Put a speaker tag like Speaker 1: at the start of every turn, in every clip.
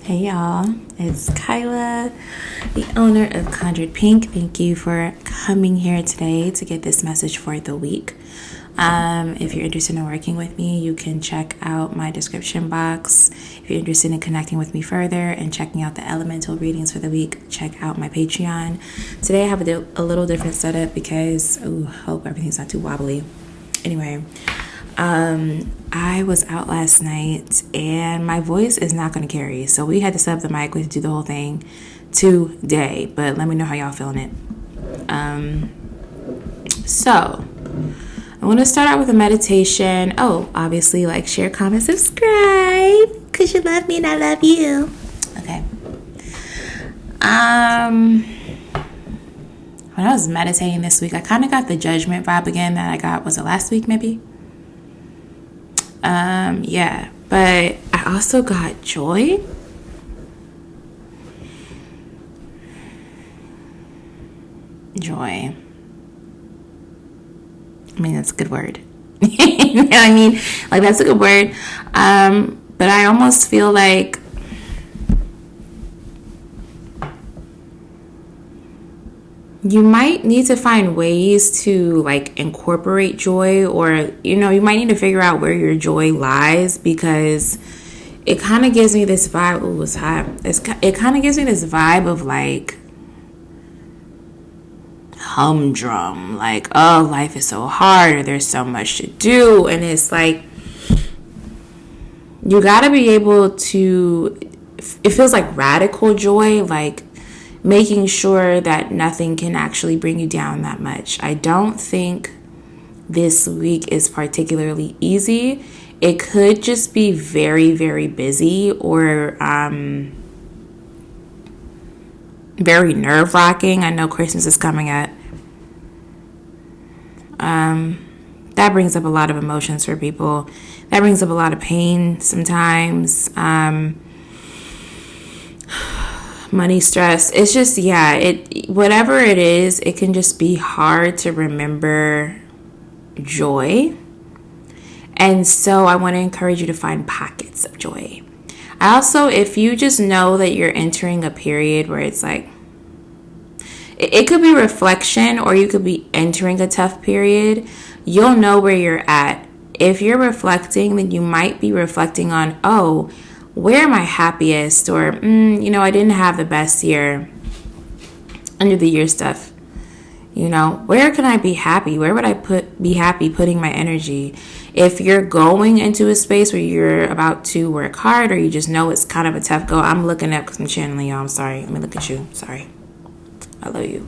Speaker 1: Hey y'all, it's Kyla, the owner of Conjured Pink. Thank you for coming here today to get this message for the week. If you're interested in working with me, you can check out my description box. If you're interested in connecting with me further and checking out the elemental readings for the week, check out my Patreon. Today I have a little different setup because, hope everything's not too wobbly. Anyway, I was out last night and my voice is not going to carry. So we had to set up the mic. We had to do the whole thing today. But let me know how y'all feeling it. So I want to start out with a meditation. Oh, obviously, like, share, comment, subscribe. Because you love me and I love you. Okay. When I was meditating this week, I kind of got the Judgement vibe again that I got, was it last week maybe? Yeah, but I also got joy. Joy. I mean, that's a good word. You know what I mean? Like, that's a good word. But I almost feel like you might need to find ways to, like, incorporate joy, or, you know, you might need to figure out where your joy lies, because it kind of gives me this vibe. Ooh, it's hot. It kind of gives me this vibe of, like, humdrum. Like, oh, life is so hard, or there's so much to do. And it's like, you got to be able to, it feels like radical joy, like, making sure that nothing can actually bring you down that much. I don't think this week is particularly easy. It could just be very, very busy, or very nerve-wracking. I know Christmas is coming up. That brings up a lot of emotions for people. That brings up a lot of pain sometimes. Money stress. It's just, whatever it is, it can just be hard to remember joy. And so I want to encourage you to find pockets of joy. I also, if you just know that you're entering a period where it's like, it could be reflection, or you could be entering a tough period, you'll know where you're at. If you're reflecting, then you might be reflecting on, oh, where am I happiest? Or, I didn't have the best year. End of the year stuff. Where can I be happy? Where would I be happy putting my energy? If you're going into a space where you're about to work hard, or you just know it's kind of a tough go, I'm looking up because I'm channeling y'all. I'm sorry. Let me look at you. Sorry. I love you.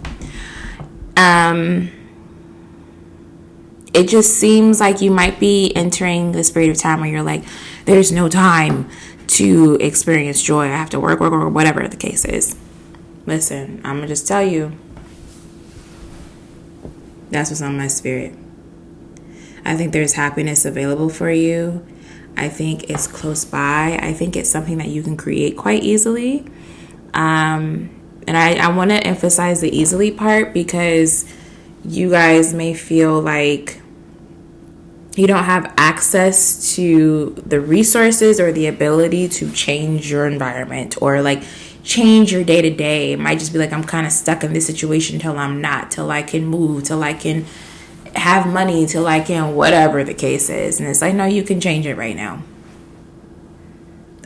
Speaker 1: It just seems like you might be entering this period of time where you're like, there's no time to experience joy. I have to work, or whatever the case is. Listen, I'm gonna just tell you, that's what's on my spirit. I think there's happiness available for you. I think it's close by. I think it's something that you can create quite easily. And I want to emphasize the easily part, because you guys may feel like you don't have access to the resources or the ability to change your environment, or like change your day to day. It might just be like, I'm kind of stuck in this situation till I'm not, till I can move, till I can have money, till I can, whatever the case is. And it's like, no, you can change it right now.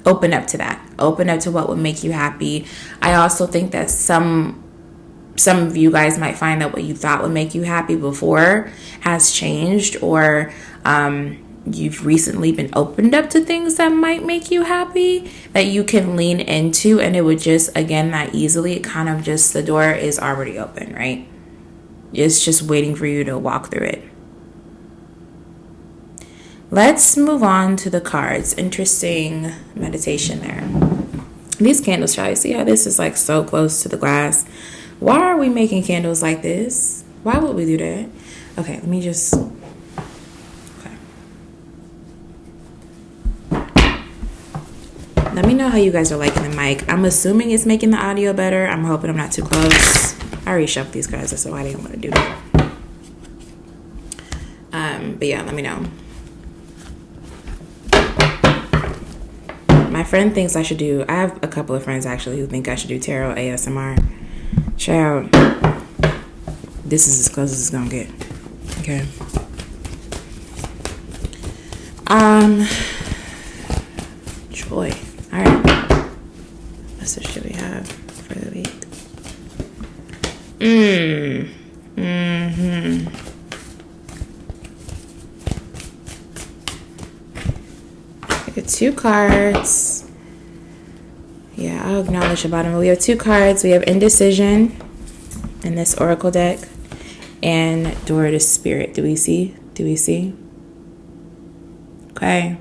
Speaker 1: Open up to that. Open up to what would make you happy. I also think that some of you guys might find that what you thought would make you happy before has changed, or you've recently been opened up to things that might make you happy that you can lean into, and it would just, again, that easily, it kind of just, the door is already open, right? It's just waiting for you to walk through it. Let's move on to the cards. Interesting meditation there. These candles, y'all, you see how this is like so close to the glass? Why are we making candles like this? Why would we do that? Okay, let me just... Okay. Let me know how you guys are liking the mic. I'm assuming it's making the audio better. I'm hoping I'm not too close. I already shoved these guys, so I didn't want to do that. But yeah, let me know. My friend thinks I should do, I have a couple of friends actually who think I should do tarot ASMR. Child, this is as close as it's gonna get. Okay. Joy. Alright. What should we have for the week? We have 2 cards. Yeah, I'll acknowledge the bottom. We have 2 cards. We have Indecision in this Oracle deck and Door to Spirit. Do we see? Okay.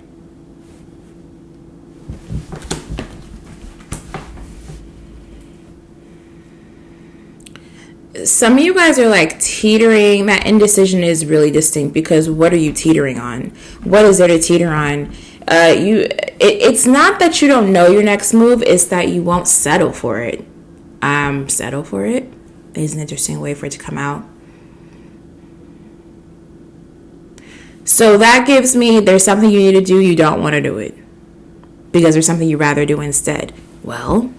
Speaker 1: Some of you guys are like teetering. That indecision is really distinct because what are you teetering on? What is there to teeter on? It's not that you don't know your next move, it's that you won't settle for it. Settle for it is an interesting way for it to come out. So that gives me there's something you need to do, you don't want to do it because there's something you'd rather do instead. Well,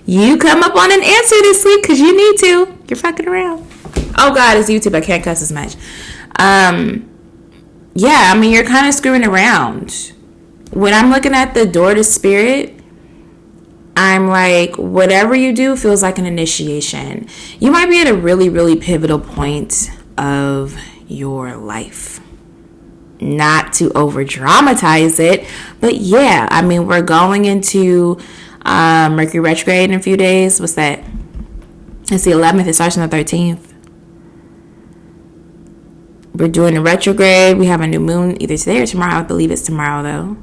Speaker 1: you come up on an answer this week because you need to. You're fucking around. Oh God, it's YouTube. I can't cuss as much. Yeah, I mean, you're kind of screwing around. When I'm looking at the Door to Spirit, I'm like, whatever you do feels like an initiation. You might be at a really, really pivotal point of your life. Not to over dramatize it, but yeah, I mean, we're going into Mercury retrograde in a few days. What's that? It's the 11th. It starts on the 13th. We're doing a retrograde. We have a new moon either today or tomorrow. I believe it's tomorrow, though.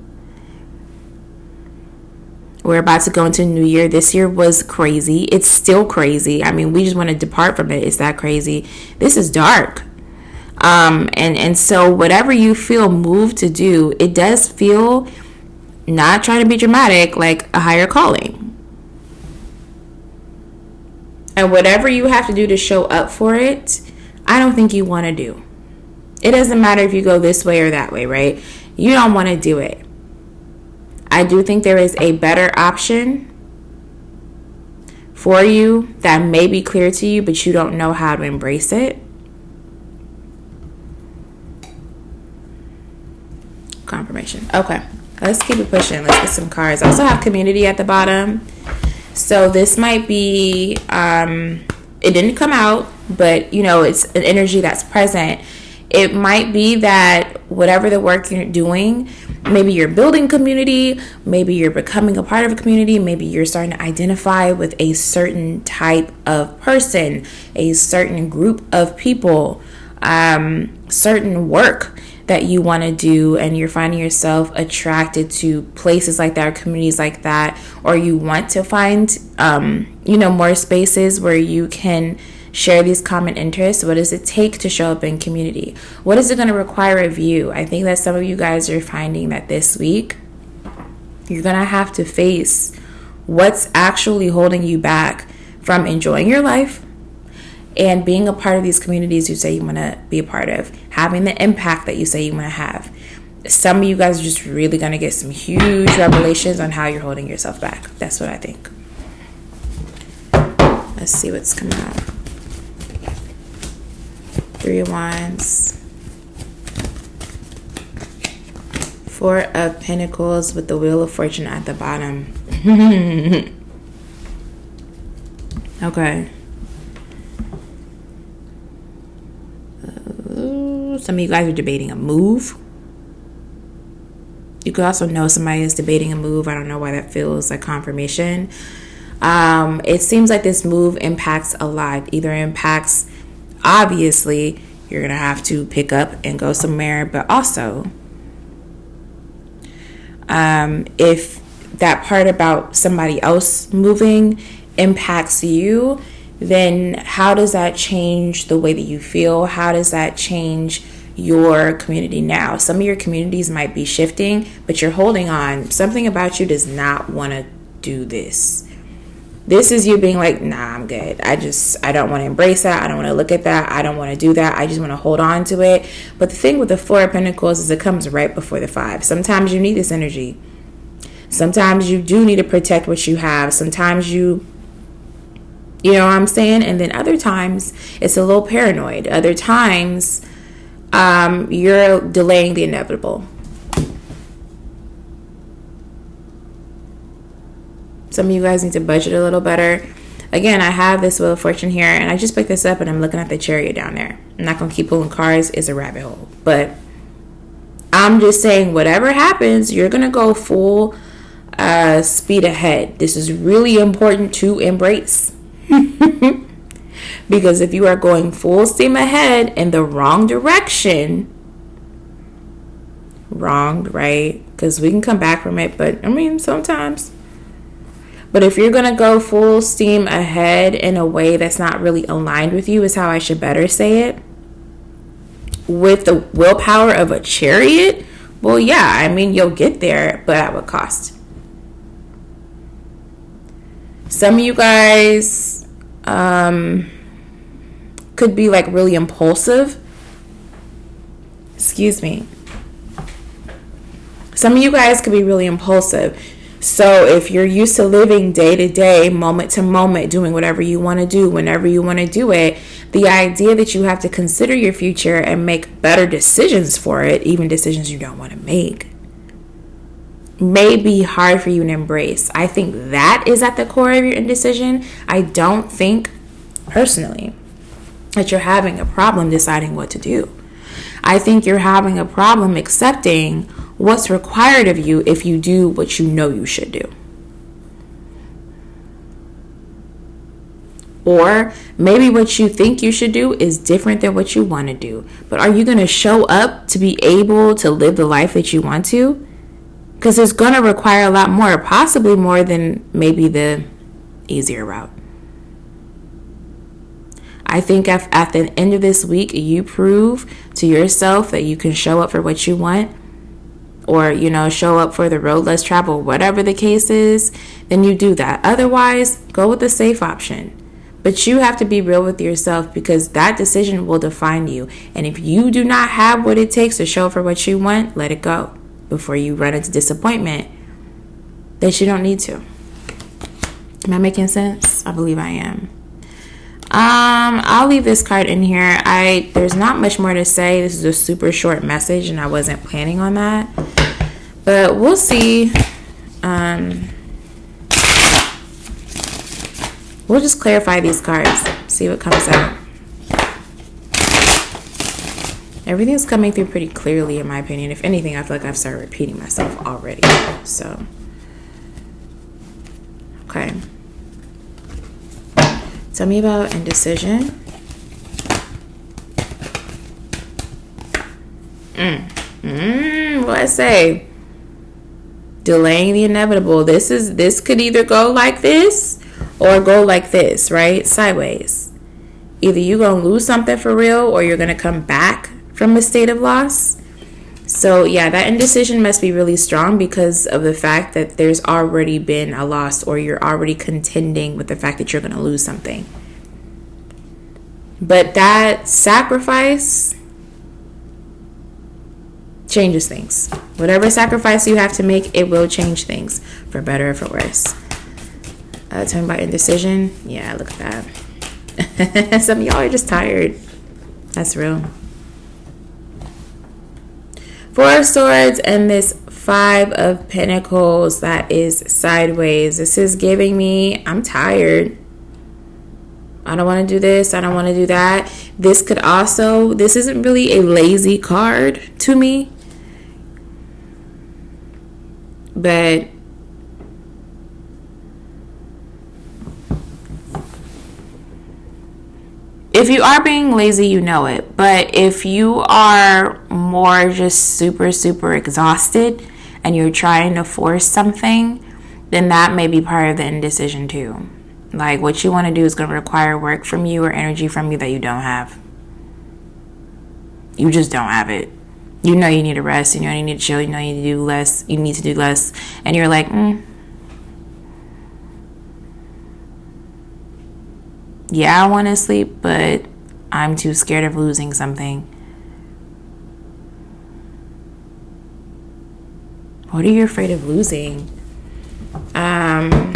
Speaker 1: We're about to go into a new year. This year was crazy. It's still crazy. I mean, we just want to depart from it. It's that crazy. This is dark. And so whatever you feel moved to do, it does feel, not trying to be dramatic, like a higher calling. And whatever you have to do to show up for it, I don't think you want to do. It doesn't matter if you go this way or that way, right? You don't want to do it. I do think there is a better option for you that may be clear to you, but you don't know how to embrace it. Confirmation. Okay. Let's keep it pushing. Let's get some cards. I also have community at the bottom. So this might be, it didn't come out, but you know, it's an energy that's present. It might be that whatever the work you're doing, maybe you're building community, maybe you're becoming a part of a community, maybe you're starting to identify with a certain type of person, a certain group of people, certain work that you want to do, and you're finding yourself attracted to places like that or communities like that, or you want to find more spaces where you can share these common interests. What does it take to show up in community? What is it going to require of you? I think that some of you guys are finding that this week you're going to have to face what's actually holding you back from enjoying your life and being a part of these communities you say you want to be a part of, having the impact that you say you want to have. Some of you guys are just really going to get some huge revelations on how you're holding yourself back. That's what I think. Let's see what's coming out. 3 of Wands. 4 of Pentacles with the Wheel of Fortune at the bottom. Okay. Some of you guys are debating a move. You could also know somebody is debating a move. I don't know why that feels like confirmation. It seems like this move impacts a lot. Either impacts, obviously, you're going to have to pick up and go somewhere, but also, if that part about somebody else moving impacts you, then how does that change the way that you feel? How does that change your community now? Some of your communities might be shifting, but you're holding on. Something about you does not want to do this. This is you being like, nah, I'm good. I don't want to embrace that. I don't want to look at that. I don't want to do that. I just want to hold on to it. But the thing with the Four of Pentacles is it comes right before the Five. Sometimes you need this energy. Sometimes you do need to protect what you have. Sometimes you know what I'm saying? And then other times it's a little paranoid. Other times you're delaying the inevitable. Some of you guys need to budget a little better. Again, I have this Wheel of Fortune here, and I just picked this up, and I'm looking at the Chariot down there. I'm not going to keep pulling cards. It's a rabbit hole. But I'm just saying, whatever happens, you're going to go full speed ahead. This is really important to embrace. Because if you are going full steam ahead in the wrong direction, wrong, right? Because we can come back from it, but I mean, sometimes. But if you're going to go full steam ahead in a way that's not really aligned with you, is how I should better say it, with the willpower of a Chariot, well, yeah, I mean, you'll get there, but at what cost? Some of you guys could be like really impulsive. Excuse me. Some of you guys could be really impulsive. So if you're used to living day to day, moment to moment, doing whatever you want to do, whenever you want to do it, the idea that you have to consider your future and make better decisions for it, even decisions you don't want to make, may be hard for you to embrace. I think that is at the core of your indecision. I don't think, personally, that you're having a problem deciding what to do. I think you're having a problem accepting what's required of you if you do what you know you should do. Or maybe what you think you should do is different than what you want to do. But are you going to show up to be able to live the life that you want to? Because it's going to require a lot more, possibly more than maybe the easier route. I think if at the end of this week you prove to yourself that you can show up for what you want, or, you know, show up for the road less traveled, whatever the case is, then you do that. Otherwise, go with the safe option. But you have to be real with yourself, because that decision will define you. And if you do not have what it takes to show up for what you want, let it go before you run into disappointment that you don't need to. Am I making sense? I believe I am. I'll leave this card in here. There's not much more to say. This is a super short message, and I wasn't planning on that. But we'll see. We'll just clarify these cards, see what comes out. Everything's coming through pretty clearly, in my opinion. If anything, I feel like I've started repeating myself already. So, okay. Tell me about indecision. What I say? Delaying the inevitable. This could either go like this or go like this, right? Sideways. Either you're going to lose something for real, or you're going to come back from a state of loss. So yeah, that indecision must be really strong because of the fact that there's already been a loss, or you're already contending with the fact that you're going to lose something. But that sacrifice changes things. Whatever sacrifice you have to make, it will change things for better or for worse. Tell me about indecision. Yeah, look at that. Some of y'all are just tired. That's real. Four of Swords and this Five of Pentacles that is sideways. This is giving me, I'm tired. I don't want to do this. I don't want to do that. This isn't really a lazy card to me. But if you are being lazy, you know it. But if you are more just super, super exhausted and you're trying to force something, then that may be part of the indecision too. Like, what you want to do is going to require work from you or energy from you that you don't have. You just don't have it. You know you need to rest. You know you need to chill. You know you need to do less. You need to do less. And you're like, Yeah, I want to sleep, but I'm too scared of losing something. What are you afraid of losing? I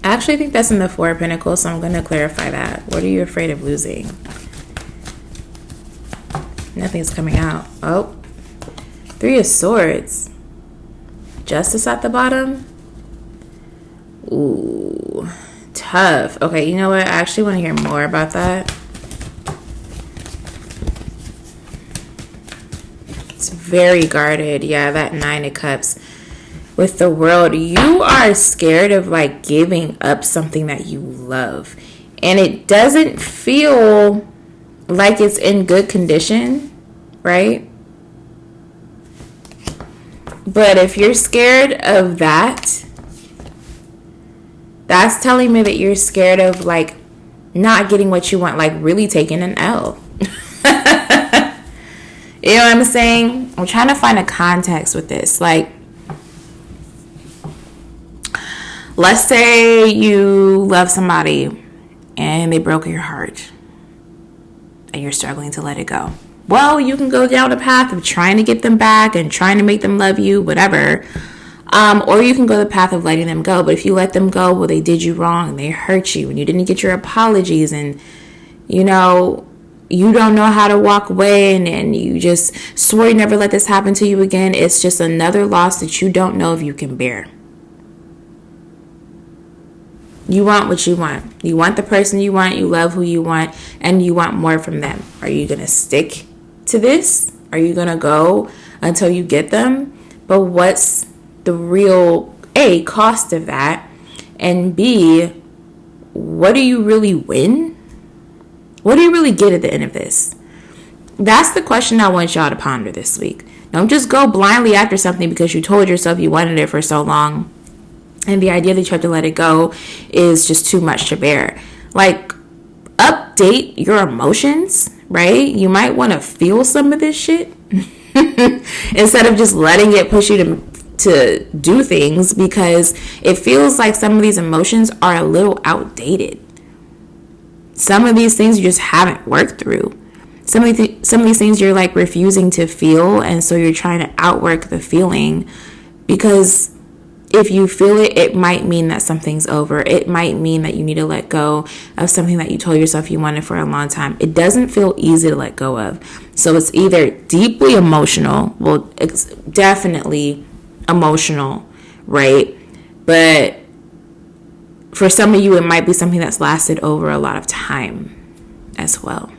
Speaker 1: actually think that's in the Four of Pentacles, so I'm going to clarify that. What are you afraid of losing? Nothing's coming out. Oh, Three of Swords. Justice at the bottom. Ooh, tough. Okay, you know what? I actually want to hear more about that. It's very guarded. Yeah, that Nine of Cups. With the World, you are scared of like giving up something that you love. And it doesn't feel like it's in good condition, right? But if you're scared of that, that's telling me that you're scared of like not getting what you want, like really taking an L. You know what I'm saying? I'm trying to find a context with this. Like, let's say you love somebody and they broke your heart and you're struggling to let it go. Well, you can go down a path of trying to get them back and trying to make them love you, whatever. Or you can go the path of letting them go. But if you let them go, well, they did you wrong and they hurt you and you didn't get your apologies and, you know, you don't know how to walk away and you just swore you never let this happen to you again. It's just another loss that you don't know if you can bear. You want what you want. You want the person you want. You love who you want. And you want more from them. Are you going to stick to this? Are you going to go until you get them? But what's the real, A, cost of that? And B, what do you really win? What do you really get at the end of this? That's the question I want y'all to ponder this week. Don't just go blindly after something because you told yourself you wanted it for so long. And the idea that you have to let it go is just too much to bear. Like, update your emotions, right? You might want to feel some of this shit instead of just letting it push you to do things, because it feels like some of these emotions are a little outdated. Some of these things you just haven't worked through. Some of these things you're like refusing to feel, and so you're trying to outwork the feeling, because if you feel it, it might mean that something's over. It might mean that you need to let go of something that you told yourself you wanted for a long time. It doesn't feel easy to let go of. So it's either deeply emotional, well, it's definitely emotional, right? But for some of you, it might be something that's lasted over a lot of time as well.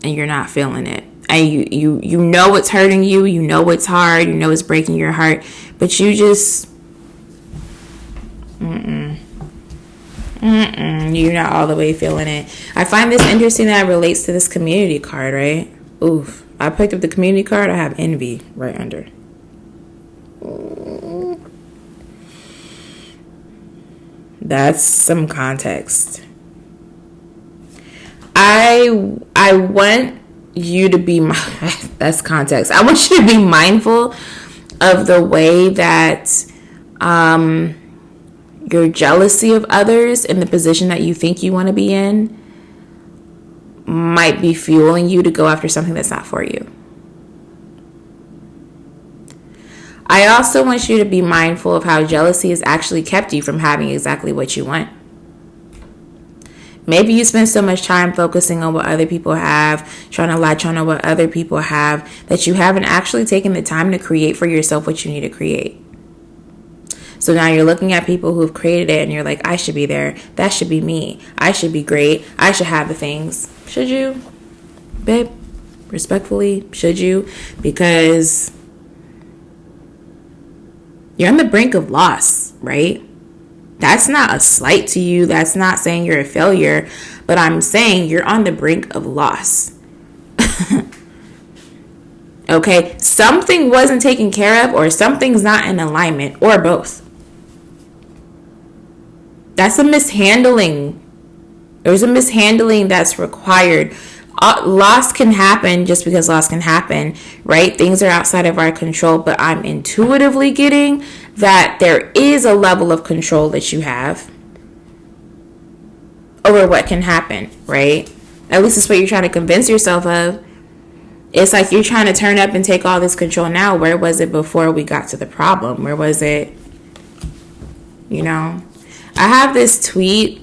Speaker 1: And you're not feeling it. And you know it's hurting you. You know it's hard. You know it's breaking your heart. But you just... You're not all the way feeling it. I find this interesting that it relates to this community card, right? Oof. I picked up the community card. I have envy right under. That's some context. I want you to be that's context. I want you to be mindful of the way that your jealousy of others in the position that you think you want to be in might be fueling you to go after something that's not for you. I also want you to be mindful of how jealousy has actually kept you from having exactly what you want. Maybe you spend so much time focusing on what other people have, trying to latch on to what other people have, that you haven't actually taken the time to create for yourself what you need to create. So now you're looking at people who have created it and you're like, I should be there. That should be me. I should be great. I should have the things. Should you? Babe, respectfully, should you? Because you're on the brink of loss, right? That's not a slight to you. That's not saying you're a failure. But I'm saying you're on the brink of loss. Okay? Something wasn't taken care of, or something's not in alignment, or both. That's a mishandling. There's a mishandling that's required Loss can happen just because loss can happen, right? Things are outside of our control, but I'm intuitively getting that there is a level of control that you have over what can happen, right? At least it's what you're trying to convince yourself of. It's like you're trying to turn up and take all this control now. Where was it before we got to the problem? Where was it? You know, I have this tweet.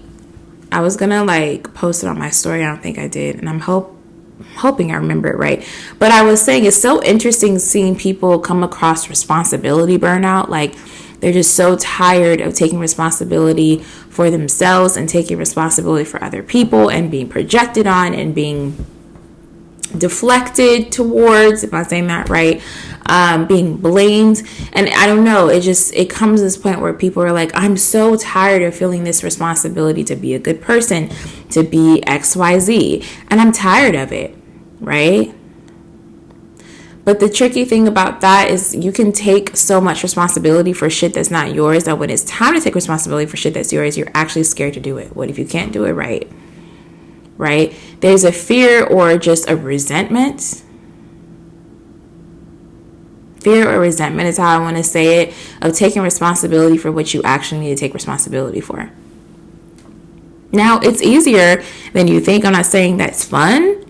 Speaker 1: I was gonna like post it on my story. I don't think I did, and I'm hoping I remember it right. But I was saying it's so interesting seeing people come across responsibility burnout. Like they're just so tired of taking responsibility for themselves and taking responsibility for other people and being projected on and being deflected towards, if I'm saying that right, being blamed. And I don't know, it comes to this point where people are like, I'm so tired of feeling this responsibility to be a good person, to be XYZ, and I'm tired of it, right? But the tricky thing about that is you can take so much responsibility for shit that's not yours that when it's time to take responsibility for shit that's yours, you're actually scared to do it. What if you can't do it right? Right? There's a fear or just a resentment. Fear or resentment is how I want to say it, of taking responsibility for what you actually need to take responsibility for. Now, it's easier than you think. I'm not saying that's fun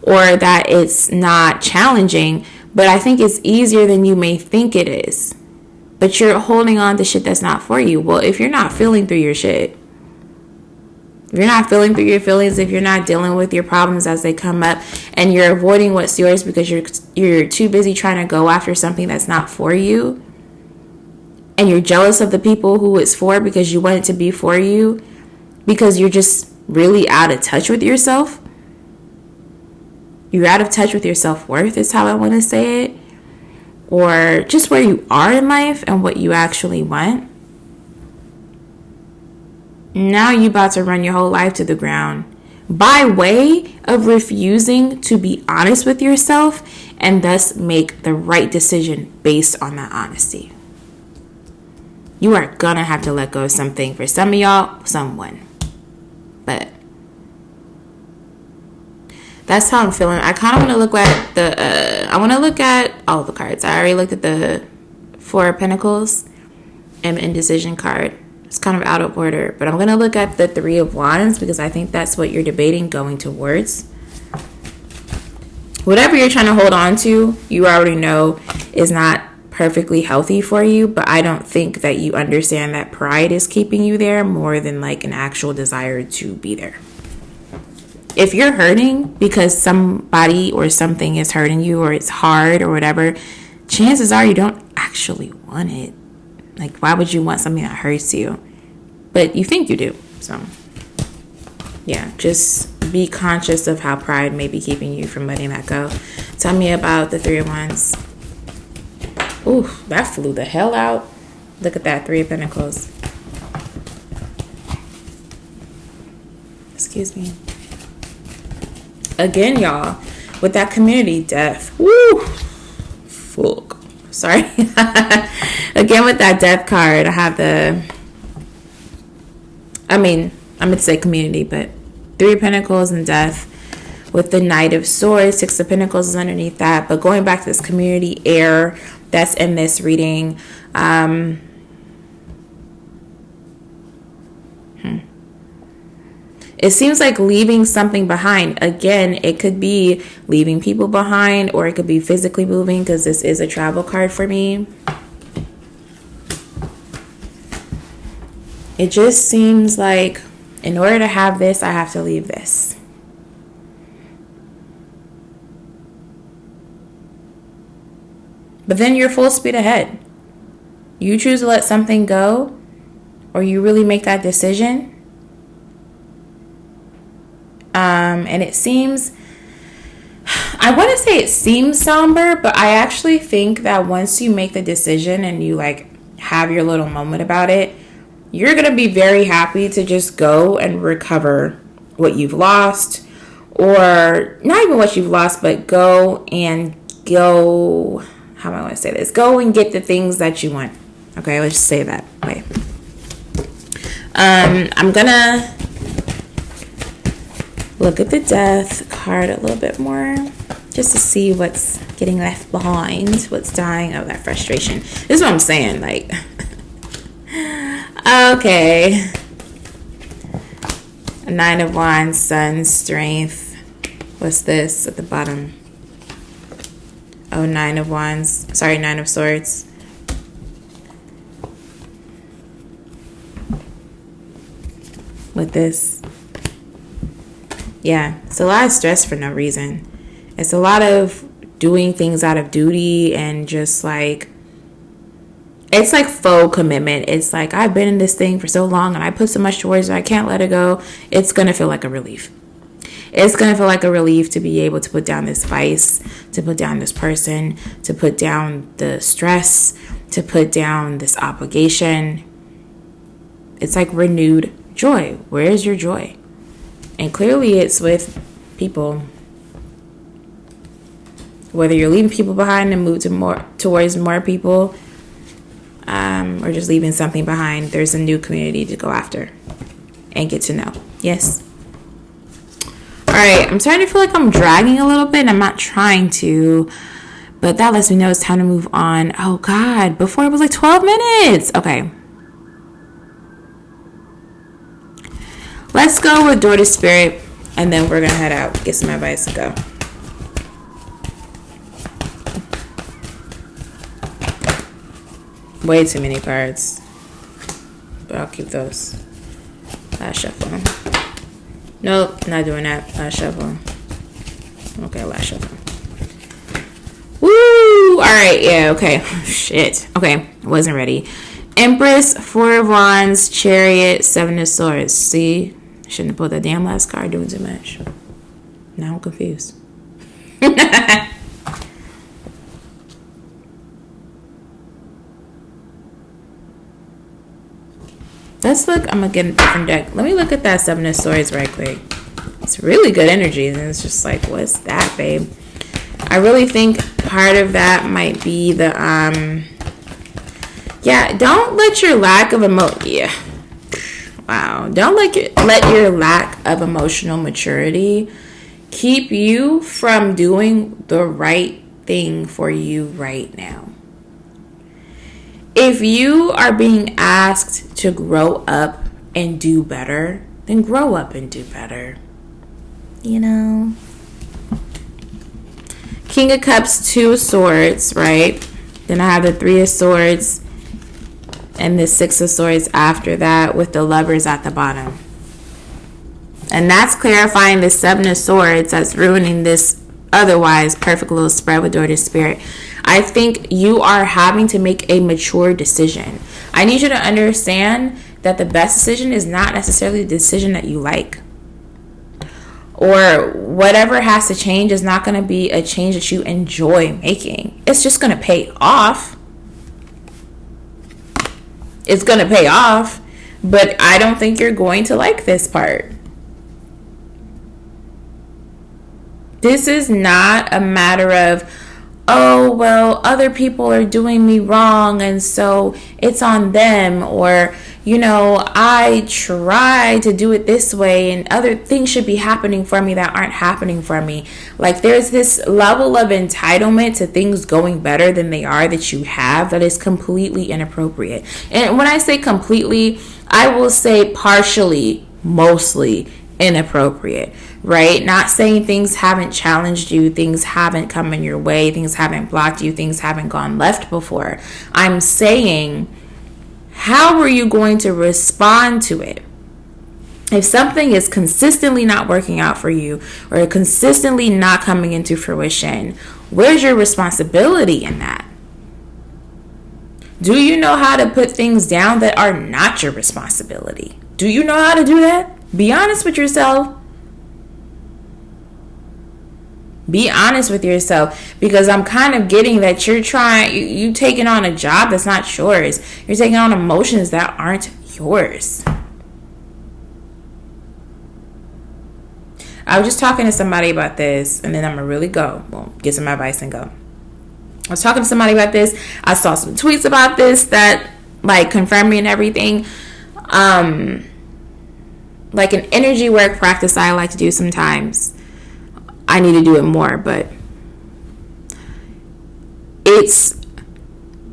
Speaker 1: or that it's not challenging, but I think it's easier than you may think it is. But you're holding on to shit that's not for you. Well, if you're not feeling through your shit, if you're not feeling through your feelings, if you're not dealing with your problems as they come up, and you're avoiding what's yours because you're too busy trying to go after something that's not for you, and you're jealous of the people who it's for because you want it to be for you, because you're just really out of touch with yourself. You're out of touch with your self-worth is how I want to say it. Or just where you are in life and what you actually want. Now you about to run your whole life to the ground by way of refusing to be honest with yourself and thus make the right decision based on that honesty. You are gonna have to let go of something. For some of y'all, someone. But that's how I'm feeling. I kind of want to look at I want to look at all the cards. I already looked at the Four of Pentacles and the Indecision card. It's kind of out of order, but I'm going to look at the Three of Wands because I think that's what you're debating going towards. Whatever you're trying to hold on to, you already know is not perfectly healthy for you, but I don't think that you understand that pride is keeping you there more than like an actual desire to be there. If you're hurting because somebody or something is hurting you or it's hard or whatever, chances are you don't actually want it. Like, why would you want something that hurts you? But you think you do. So, yeah, just be conscious of how pride may be keeping you from letting that go. Tell me about the Three of Wands. Ooh, that flew the hell out. Look at that, Three of Pentacles. Excuse me. Again, y'all, with that community death. Woo! Fuck. Sorry. Again, with that death card, I have I'm going to say community, but Three of Pentacles and death with the Knight of Swords. Six of Pentacles is underneath that. But going back to this community air that's in this reading, it seems like leaving something behind. Again, it could be leaving people behind, or it could be physically moving, because this is a travel card for me. It just seems like in order to have this, I have to leave this. But then you're full speed ahead. You choose to let something go, or you really make that decision. And it seems, I want to say it seems somber, but I actually think that once you make the decision and you like have your little moment about it, you're going to be very happy to just go and recover what you've lost, or not even what you've lost, but go, how am I going to say this? Go and get the things that you want. Okay, let's say that way. I'm going to look at the death card a little bit more, just to see what's getting left behind, what's dying. Oh, that frustration. This is what I'm saying. Like, okay. 9 of Wands, Sun, Strength. What's this at the bottom? Oh, 9 of Wands. Sorry, 9 of Swords. With this. Yeah, it's a lot of stress for no reason. It's a lot of doing things out of duty and just like, it's like faux commitment. It's like, I've been in this thing for so long and I put so much towards it, I can't let it go. It's going to feel like a relief. It's going to feel like a relief to be able to put down this vice, to put down this person, to put down the stress, to put down this obligation. It's like renewed joy. Where is your joy? And clearly it's with people. Whether you're leaving people behind and move towards more people, or just leaving something behind, there's a new community to go after and get to know. Yes. All right, I'm starting to feel like I'm dragging a little bit, and I'm not trying to, but that lets me know it's time to move on. Oh God, before it was like 12 minutes. Okay. Let's go with Door to Spirit, and then we're going to head out, get some advice and go. Way too many cards, but I'll keep those. Last shuffle. Nope, not doing that. Last shuffle. Okay, last shuffle. Woo! Alright, yeah, okay. Shit. Okay, wasn't ready. Empress, 4 of Wands, Chariot, 7 of Swords. See? Shouldn't have pulled that damn last card, doing too much. Now I'm confused. Let's look. I'm going to get a different deck. Let me look at that 7 of Swords right quick. It's really good energy. And it's just like, what's that, babe? I really think part of that might be the, yeah, don't let your lack of Don't let your lack of emotional maturity keep you from doing the right thing for you right now. If you are being asked to grow up and do better, then grow up and do better. You know? King of Cups, 2 of Swords, right? Then I have the 3 of Swords and the 6 of Swords after that with the Lovers at the bottom. And that's clarifying the 7 of Swords that's ruining this otherwise perfect little spread with Door to Spirit. I think you are having to make a mature decision. I need you to understand that the best decision is not necessarily the decision that you like. Or whatever has to change is not going to be a change that you enjoy making. It's just going to pay off. It's going to pay off, but I don't think you're going to like this part. This is not a matter of, oh, well, other people are doing me wrong and so it's on them, or, you know, I try to do it this way and other things should be happening for me that aren't happening for me. Like, there's this level of entitlement to things going better than they are that you have that is completely inappropriate. And when I say completely, I will say partially, mostly inappropriate, right? Not saying things haven't challenged you, things haven't come in your way, things haven't blocked you, things haven't gone left before. I'm saying, how are you going to respond to it? If something is consistently not working out for you or consistently not coming into fruition, where's your responsibility in that? Do you know how to put things down that are not your responsibility? Do you know how to do that? Be honest with yourself. Be honest with yourself, because I'm kind of getting that you're you taking on a job that's not yours. You're taking on emotions that aren't yours. I was just talking to somebody about this, and then I'm going to really get some advice and go. I was talking to somebody about this. I saw some tweets about this that like confirmed me and everything. like an energy work practice I like to do sometimes. I need to do it more, but it's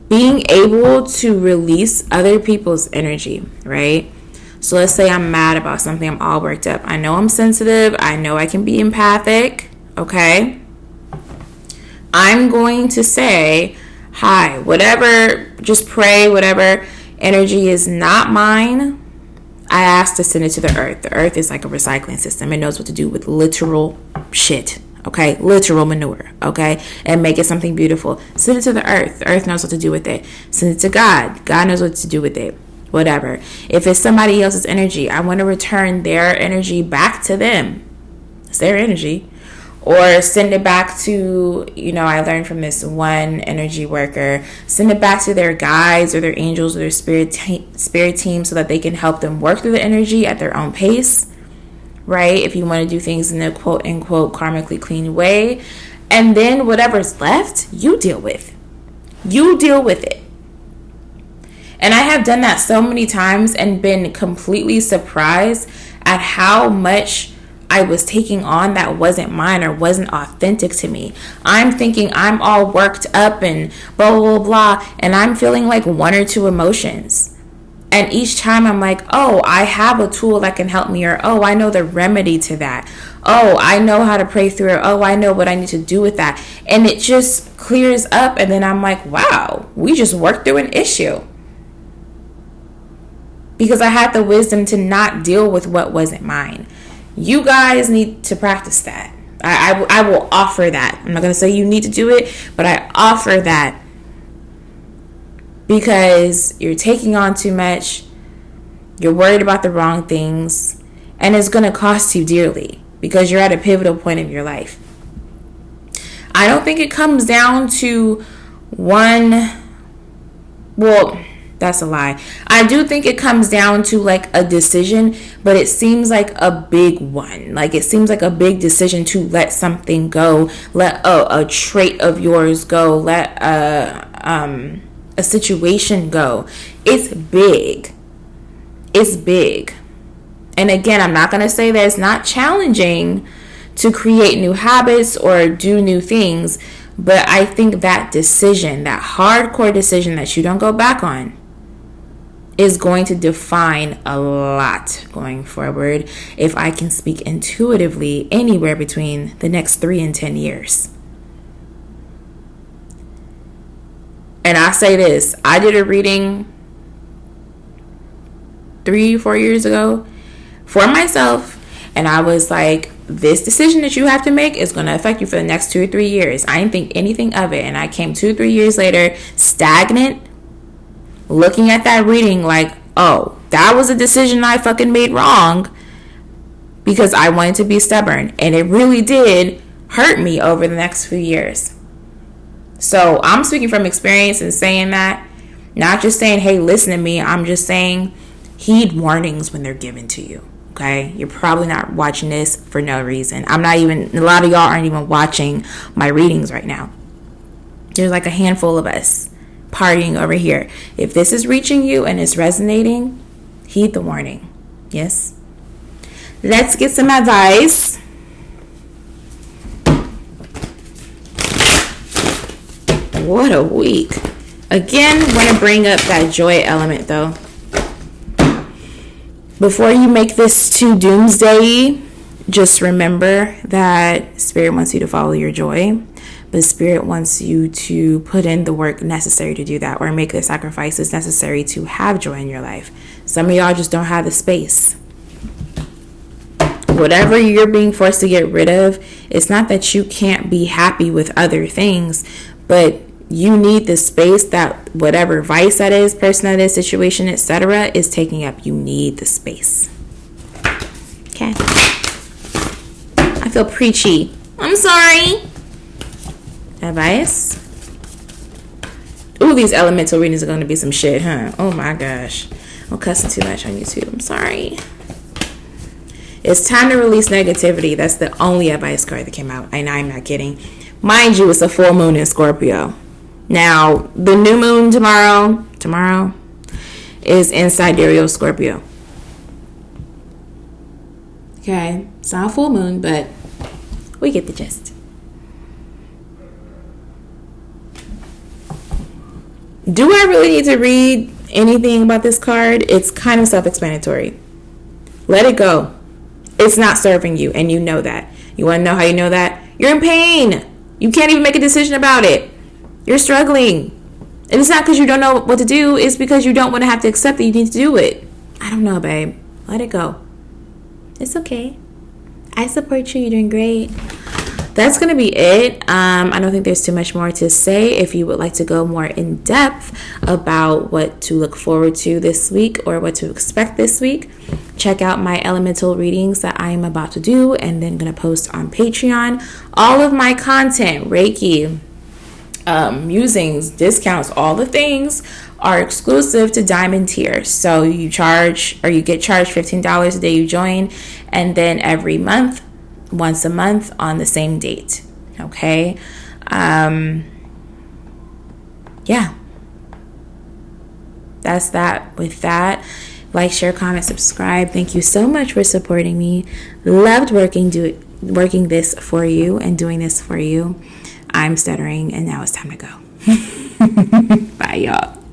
Speaker 1: being able to release other people's energy, right? So let's say I'm mad about something, I'm all worked up. I know I'm sensitive, I know I can be empathic, okay? I'm going to say, hi, whatever, just pray, whatever energy is not mine, I ask to send it to the earth. The earth is like a recycling system. It knows what to do with literal shit, okay? Literal manure, okay? And make it something beautiful. Send it to the earth. The earth knows what to do with it. Send it to God. God knows what to do with it. Whatever. If it's somebody else's energy, I want to return their energy back to them. It's their energy. Or send it back to, I learned from this one energy worker, send it back to their guides or their angels or their spirit team so that they can help them work through the energy at their own pace, right? If you want to do things in a quote unquote karmically clean way. And then whatever's left, you deal with. You deal with it. And I have done that so many times and been completely surprised at how much I was taking on that wasn't mine or wasn't authentic to me. I'm thinking I'm all worked up and blah, blah, blah, and I'm feeling like one or two emotions. And each time I'm like, oh, I have a tool that can help me, or oh, I know the remedy to that. Oh, I know how to pray through it. Oh, I know what I need to do with that. And it just clears up, and then I'm like, wow, we just worked through an issue. Because I had the wisdom to not deal with what wasn't mine. You guys need to practice that. I will offer that. I'm not going to say you need to do it, but I offer that because you're taking on too much. You're worried about the wrong things, and it's going to cost you dearly because you're at a pivotal point in your life. I don't think it comes down to that's a lie. I do think it comes down to like a decision, but it seems like a big one. Like it seems like a big decision to let something go, let a trait of yours go, let a situation go. It's big. It's big. And again, I'm not going to say that it's not challenging to create new habits or do new things, but I think that decision, that hardcore decision that you don't go back on, is going to define a lot going forward, if I can speak intuitively, anywhere between the next 3 and 10 years. And I say this, I did a reading 3-4 years ago for myself, and I was like, this decision that you have to make is going to affect you for the next 2 or 3 years. I didn't think anything of it, and I came 2 or 3 years later, stagnant, looking at that reading like, oh, that was a decision I fucking made wrong because I wanted to be stubborn. And it really did hurt me over the next few years. So I'm speaking from experience and saying that, not just saying, hey, listen to me. I'm just saying heed warnings when they're given to you. Okay? You're probably not watching this for no reason. A lot of y'all aren't even watching my readings right now. There's like a handful of us partying over here. If this is reaching you and it's resonating, heed the warning. Yes? Let's get some advice. What a week. Again, want to bring up that joy element though. Before you make this too doomsday, just remember that Spirit wants you to follow your joy. But Spirit wants you to put in the work necessary to do that, or make the sacrifices necessary to have joy in your life. Some of y'all just don't have the space. Whatever you're being forced to get rid of, it's not that you can't be happy with other things, but you need the space that whatever vice that is, person that is, situation, etc. is taking up. You need the space. Okay. I feel preachy. I'm sorry. Advice. Ooh, these elemental readings are going to be some shit, huh? Oh my gosh. I'm cussing too much on YouTube. I'm sorry. It's time to release negativity. That's the only advice card that came out. And I'm not kidding. Mind you, it's a full moon in Scorpio. Now, the new moon tomorrow is in Sidereal Scorpio. Okay, it's not a full moon, but we get the gist. Do I really need to read anything about this card? It's kind of self-explanatory. Let it go. It's not serving you, and you know that. You want to know how you know that? You're in pain. You can't even make a decision about it. You're struggling. And it's not because you don't know what to do. It's because you don't want to have to accept that you need to do it. I don't know, babe. Let it go. It's okay. I support you. You're doing great. That's going to be it. I don't think there's too much more to say. If you would like to go more in depth about what to look forward to this week or what to expect this week, check out my elemental readings that I am about to do and then going to post on Patreon. All of my content, Reiki, musings, discounts, all the things are exclusive to Diamond tier. So you get charged $15 a day you join, and then every month, once a month on the same date. Okay. Yeah. That's that. With that, like, share, comment, subscribe. Thank you so much for supporting me. Loved working this for you and doing this for you. I'm stuttering, and now it's time to go. Bye, y'all.